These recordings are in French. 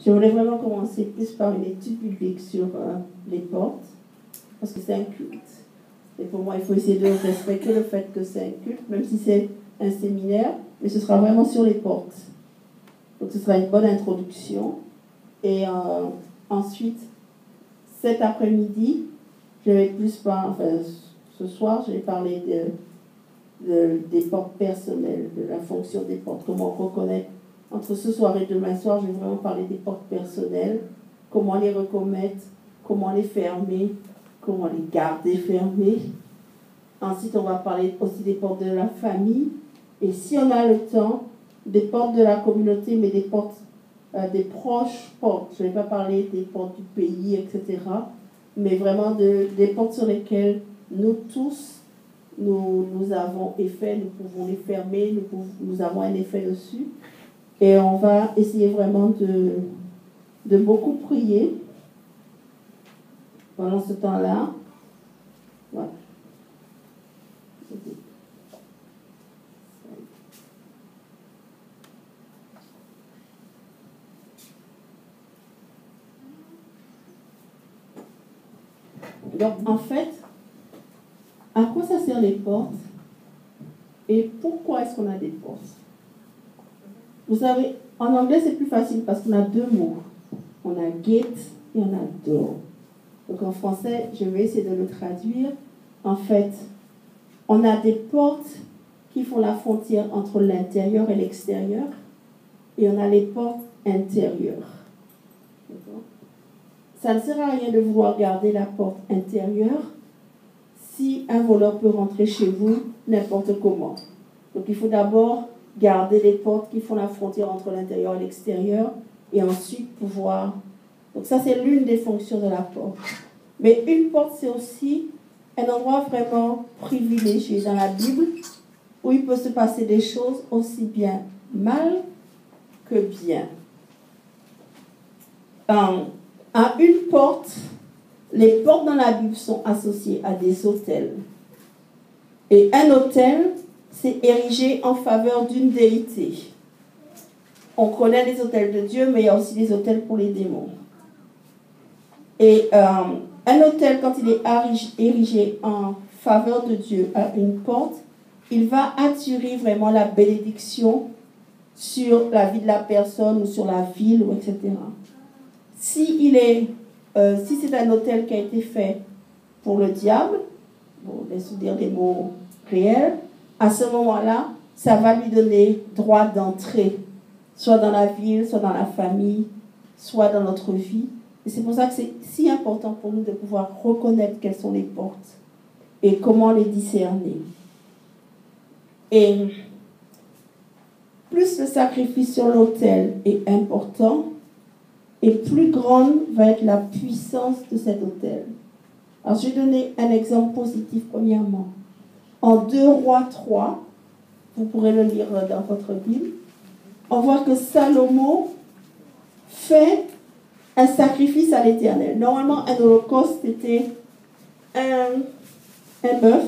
Je voulais vraiment commencer plus par une étude biblique sur les portes, parce que c'est un culte. Et pour moi, il faut essayer de respecter le fait que c'est un culte, même si c'est un séminaire, mais ce sera vraiment sur les portes. Donc ce sera une bonne introduction. Et ensuite, cet après-midi, je vais plus parler, ce soir, je vais parler des portes personnelles, de la fonction des portes, comment reconnaître. Entre ce soir et demain soir, je vais vraiment parler des portes personnelles, comment les reconnaître, comment les fermer, comment les garder fermées. Ensuite, on va parler aussi des portes de la famille. Et si on a le temps, des portes de la communauté, mais des portes, des proches portes. Je ne vais pas parler des portes du pays, etc. Mais vraiment des portes sur lesquelles nous tous, nous avons effet, nous pouvons les fermer, nous avons un effet dessus. Et on va essayer vraiment de beaucoup prier pendant ce temps-là. Voilà. Donc, en fait, à quoi ça sert les portes et pourquoi est-ce qu'on a des portes? Vous savez, en anglais, c'est plus facile parce qu'on a deux mots. On a gate et on a door. Donc, en français, je vais essayer de le traduire. En fait, on a des portes qui font la frontière entre l'intérieur et l'extérieur. Et on a les portes intérieures. D'accord? Ça ne sert à rien de vouloir garder la porte intérieure si un voleur peut rentrer chez vous n'importe comment. Donc il faut d'abord garder les portes qui font la frontière entre l'intérieur et l'extérieur et ensuite pouvoir... Donc ça, c'est l'une des fonctions de la porte. Mais une porte, c'est aussi un endroit vraiment privilégié dans la Bible où il peut se passer des choses aussi bien mal que bien. À une porte, les portes dans la Bible sont associées à des autels. Et un autel, c'est érigé en faveur d'une déité. On connaît les autels de Dieu, mais il y a aussi des autels pour les démons. Et un autel, quand il est érigé en faveur de Dieu à une porte, il va attirer vraiment la bénédiction sur la vie de la personne ou sur la ville, ou etc. Si c'est un autel qui a été fait pour le diable, bon, laisse-nous dire des mots réels, à ce moment-là, ça va lui donner droit d'entrée, soit dans la ville, soit dans la famille, soit dans notre vie. Et c'est pour ça que c'est si important pour nous de pouvoir reconnaître quelles sont les portes et comment les discerner. Et plus le sacrifice sur l'autel est important, et plus grande va être la puissance de cet autel. Alors, je vais donner un exemple positif premièrement. En 2 Rois 3, vous pourrez le lire dans votre Bible, on voit que Salomon fait un sacrifice à l'Éternel. Normalement, un holocauste était un bœuf.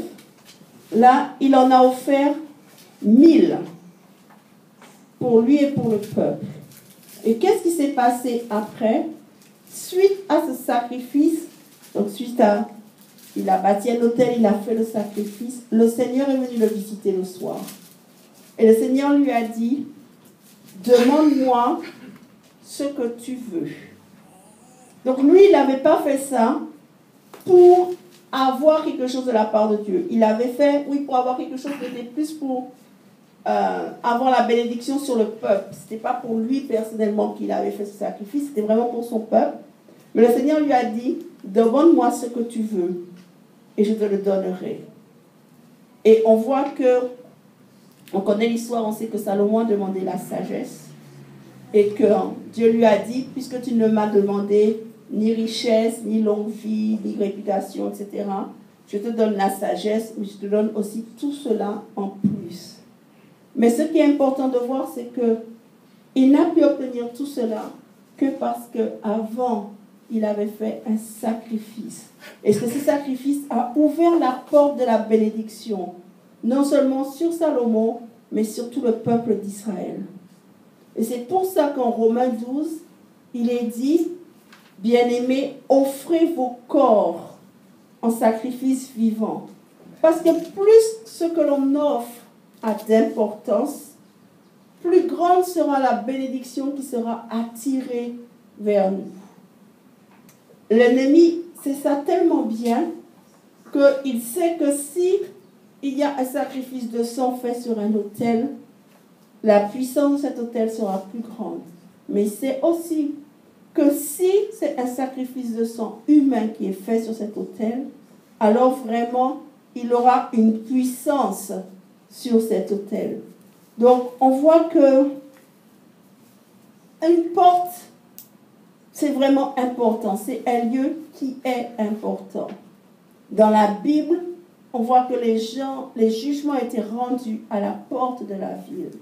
Là, il en a offert 1000 pour lui et pour le peuple. Et qu'est-ce qui s'est passé après? Suite à ce sacrifice, donc il a bâti un autel, il a fait le sacrifice, le Seigneur est venu le visiter le soir. Et le Seigneur lui a dit, demande-moi ce que tu veux. Donc lui, il n'avait pas fait ça pour avoir quelque chose de la part de Dieu. Il avait fait, oui, pour avoir quelque chose qui était plus pour avoir la bénédiction sur le peuple. Ce n'était pas pour lui personnellement qu'il avait fait ce sacrifice, c'était vraiment pour son peuple. Mais le Seigneur lui a dit, demande-moi ce que tu veux et je te le donnerai. Et on voit que, on connaît l'histoire, on sait que Salomon a demandé la sagesse et que Dieu lui a dit, puisque tu ne m'as demandé ni richesse, ni longue vie, ni réputation, etc., je te donne la sagesse, mais je te donne aussi tout cela en plus. Mais ce qui est important de voir, c'est qu'il n'a pu obtenir tout cela que parce qu'avant, il avait fait un sacrifice. Et que ce sacrifice a ouvert la porte de la bénédiction, non seulement sur Salomon, mais sur tout le peuple d'Israël. Et c'est pour ça qu'en Romains 12, il est dit, bien-aimés, offrez vos corps en sacrifice vivant. Parce que plus ce que l'on offre a d'importance, plus grande sera la bénédiction qui sera attirée vers nous. L'ennemi sait ça tellement bien qu'il sait que si il y a un sacrifice de sang fait sur un autel, la puissance de cet autel sera plus grande. Mais c'est aussi que si c'est un sacrifice de sang humain qui est fait sur cet autel, alors vraiment, il aura une puissance sur cet autel. Donc, on voit que une porte, c'est vraiment important. C'est un lieu qui est important. Dans la Bible, on voit que les jugements étaient rendus à la porte de la ville.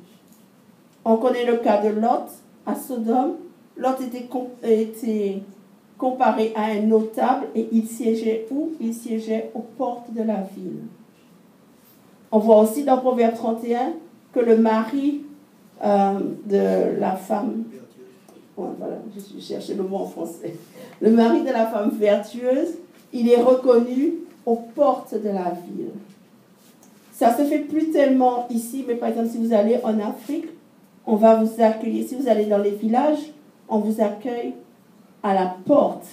On connaît le cas de Lot à Sodome. Lot était comparé à un notable et il siégeait où? Il siégeait aux portes de la ville. On voit aussi dans Proverbe 31 que le mari de la femme, voilà, je cherchais le mot en français, le mari de la femme vertueuse, il est reconnu aux portes de la ville. Ça se fait plus tellement ici, mais par exemple, si vous allez en Afrique, on va vous accueillir. Si vous allez dans les villages, on vous accueille à la porte.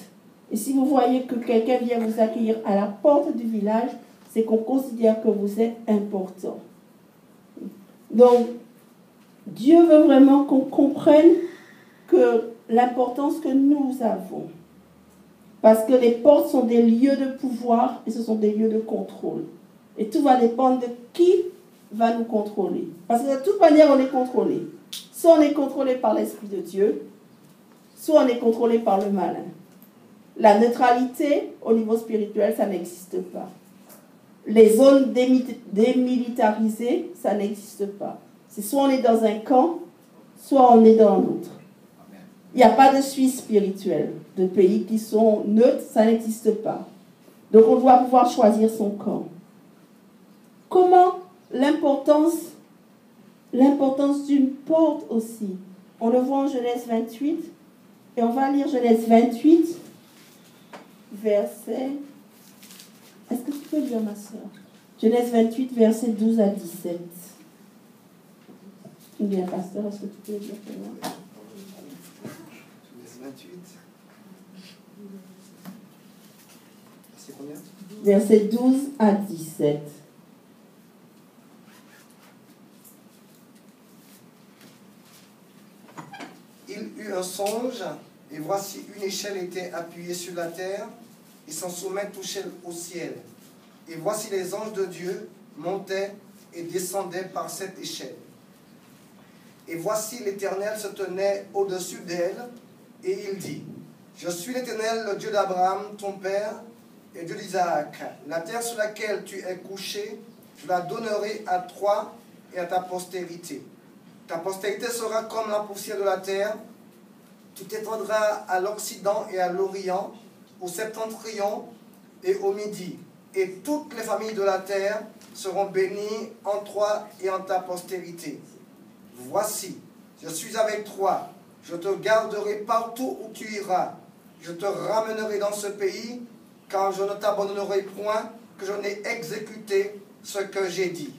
Et si vous voyez que quelqu'un vient vous accueillir à la porte du village, c'est qu'on considère que vous êtes important. Donc, Dieu veut vraiment qu'on comprenne que l'importance que nous avons. Parce que les portes sont des lieux de pouvoir et ce sont des lieux de contrôle. Et tout va dépendre de qui va nous contrôler. Parce que de toute manière, on est contrôlé. Soit on est contrôlé par l'Esprit de Dieu, soit on est contrôlé par le malin. La neutralité au niveau spirituel, ça n'existe pas. Les zones démilitarisées, ça n'existe pas. C'est soit on est dans un camp, soit on est dans l'autre. Il n'y a pas de Suisse spirituelle, de pays qui sont neutres, ça n'existe pas. Donc on doit pouvoir choisir son camp. Comment l'importance d'une porte aussi. On le voit en Genèse 28, et on va lire Genèse 28, verset... Est-ce que tu peux lire, ma soeur? Genèse 28, verset 12 à 17. Bien, pasteur, est-ce que tu peux lire pour moi? Genèse 28. C'est combien? Verset 12 à 17. Il eut un songe, et voici une échelle était appuyée sur la terre, et son sommet touchait au ciel. Et voici les anges de Dieu montaient et descendaient par cette échelle. Et voici l'Éternel se tenait au-dessus d'elle, et il dit, je suis l'Éternel, le Dieu d'Abraham, ton père, et Dieu d'Isaac. La terre sur laquelle tu es couché, je la donnerai à toi et à ta postérité. Ta postérité sera comme la poussière de la terre. Tu t'étendras à l'Occident et à l'Orient, au septentrion et au Midi. Et toutes les familles de la terre seront bénies en toi et en ta postérité. Voici, je suis avec toi. Je te garderai partout où tu iras. Je te ramènerai dans ce pays, car je ne t'abandonnerai point que je n'ai exécuté ce que j'ai dit.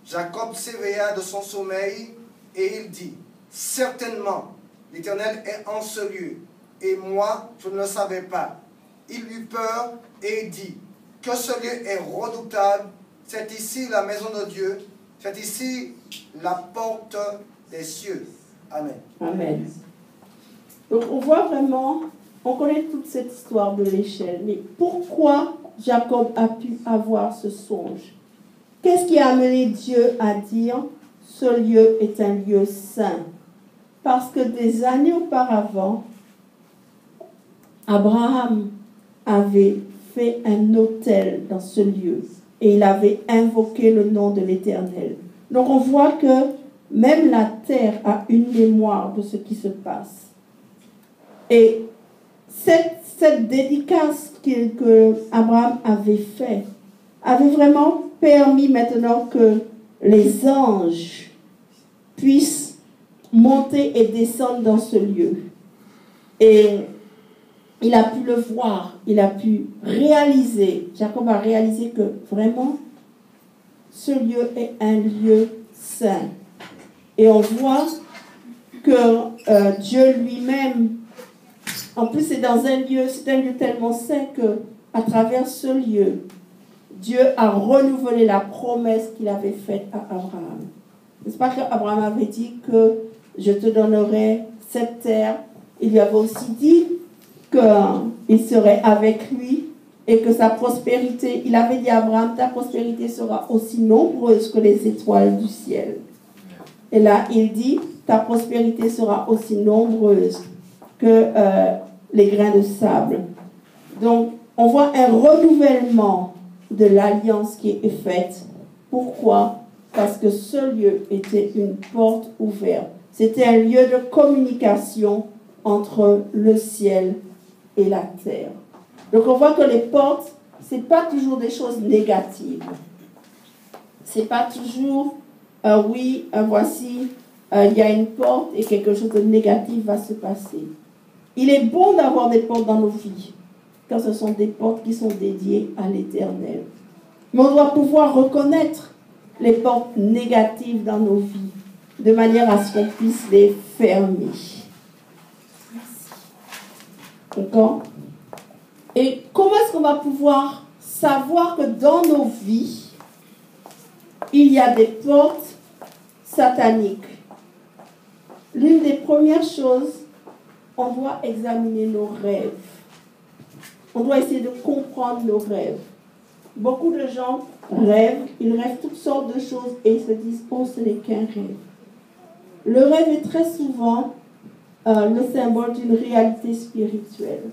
Jacob s'éveilla de son sommeil et il dit, certainement, l'Éternel est en ce lieu, et moi, je ne le savais pas. Il eut peur et dit, que ce lieu est redoutable, c'est ici la maison de Dieu, c'est ici la porte des cieux. Amen. Amen. Donc on voit vraiment, on connaît toute cette histoire de l'échelle, mais pourquoi Jacob a pu avoir ce songe? Qu'est-ce qui a amené Dieu à dire, ce lieu est un lieu saint? Parce que des années auparavant, Abraham avait fait un autel dans ce lieu et il avait invoqué le nom de l'Éternel. Donc on voit que même la terre a une mémoire de ce qui se passe. Et cette dédicace que Abraham avait fait avait vraiment permis maintenant que les anges puissent monter et descendre dans ce lieu. Et il a pu le voir, il a pu réaliser, Jacob a réalisé que vraiment, ce lieu est un lieu saint. Et on voit que Dieu lui-même, en plus c'est un lieu tellement saint que à travers ce lieu, Dieu a renouvelé la promesse qu'il avait faite à Abraham. N'est-ce pas qu'Abraham avait dit que je te donnerai cette terre? Il lui avait aussi dit qu'il serait avec lui et que sa prospérité, il avait dit à Abraham, ta prospérité sera aussi nombreuse que les étoiles du ciel. Et là, il dit, ta prospérité sera aussi nombreuse que les grains de sable. Donc, on voit un renouvellement de l'alliance qui est faite. Pourquoi? Parce que ce lieu était une porte ouverte. C'était un lieu de communication entre le ciel et la terre. Donc on voit que les portes, ce n'est pas toujours des choses négatives. Ce n'est pas toujours, voici, il y a une porte et quelque chose de négatif va se passer. Il est bon d'avoir des portes dans nos vies, car ce sont des portes qui sont dédiées à l'Éternel. Mais on doit pouvoir reconnaître les portes négatives dans nos vies, de manière à ce qu'on puisse les fermer. D'accord? Et comment est-ce qu'on va pouvoir savoir que dans nos vies, il y a des portes sataniques? L'une des premières choses, on doit examiner nos rêves. On doit essayer de comprendre nos rêves. Beaucoup de gens rêvent, ils rêvent toutes sortes de choses et ils se disent, oh, ce n'est qu'un rêve. Le rêve est très souvent le symbole d'une réalité spirituelle.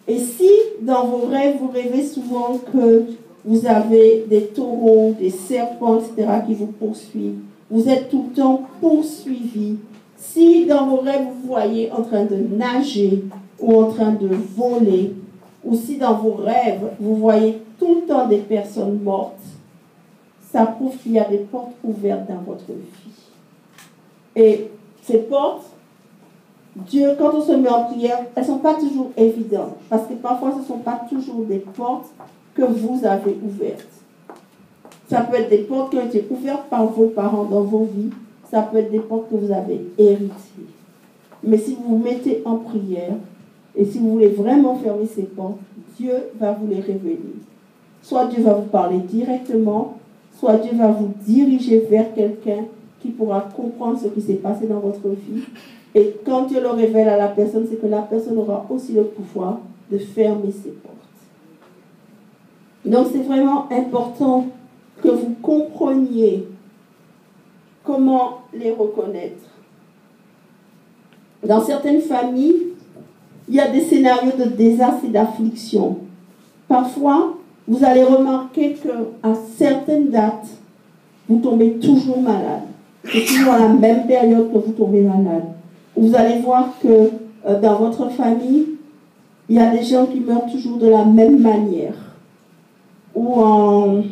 Et si dans vos rêves, vous rêvez souvent que vous avez des taureaux, des serpents, etc. qui vous poursuivent, vous êtes tout le temps poursuivi. Si dans vos rêves, vous voyez en train de nager ou en train de voler, ou si dans vos rêves, vous voyez tout le temps des personnes mortes, ça prouve qu'il y a des portes ouvertes dans votre vie. Et ces portes, Dieu, quand on se met en prière, elles ne sont pas toujours évidentes. Parce que parfois, ce ne sont pas toujours des portes que vous avez ouvertes. Ça peut être des portes qui ont été ouvertes par vos parents dans vos vies. Ça peut être des portes que vous avez héritées. Mais si vous vous mettez en prière, et si vous voulez vraiment fermer ces portes, Dieu va vous les révéler. Soit Dieu va vous parler directement, soit Dieu va vous diriger vers quelqu'un qui pourra comprendre ce qui s'est passé dans votre vie. Et quand Dieu le révèle à la personne, c'est que la personne aura aussi le pouvoir de fermer ses portes. Donc c'est vraiment important que vous compreniez comment les reconnaître. Dans certaines familles, il y a des scénarios de désastre et d'affliction. Parfois, vous allez remarquer qu'à certaines dates, vous tombez toujours malade. C'est toujours à la même période que vous tombez malade. Vous allez voir que dans votre famille, il y a des gens qui meurent toujours de la même manière. Ou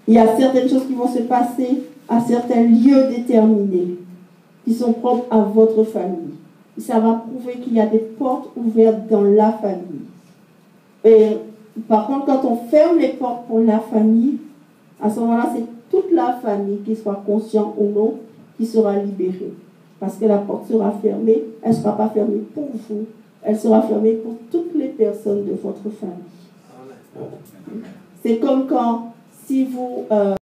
il y a certaines choses qui vont se passer à certains lieux déterminés, qui sont propres à votre famille. Et ça va prouver qu'il y a des portes ouvertes dans la famille. Et par contre, quand on ferme les portes pour la famille, à ce moment-là, c'est toute la famille, qui soit consciente ou non, qui sera libérée. Parce que la porte sera fermée, elle ne sera pas fermée pour vous, elle sera fermée pour toutes les personnes de votre famille. C'est comme quand, si vous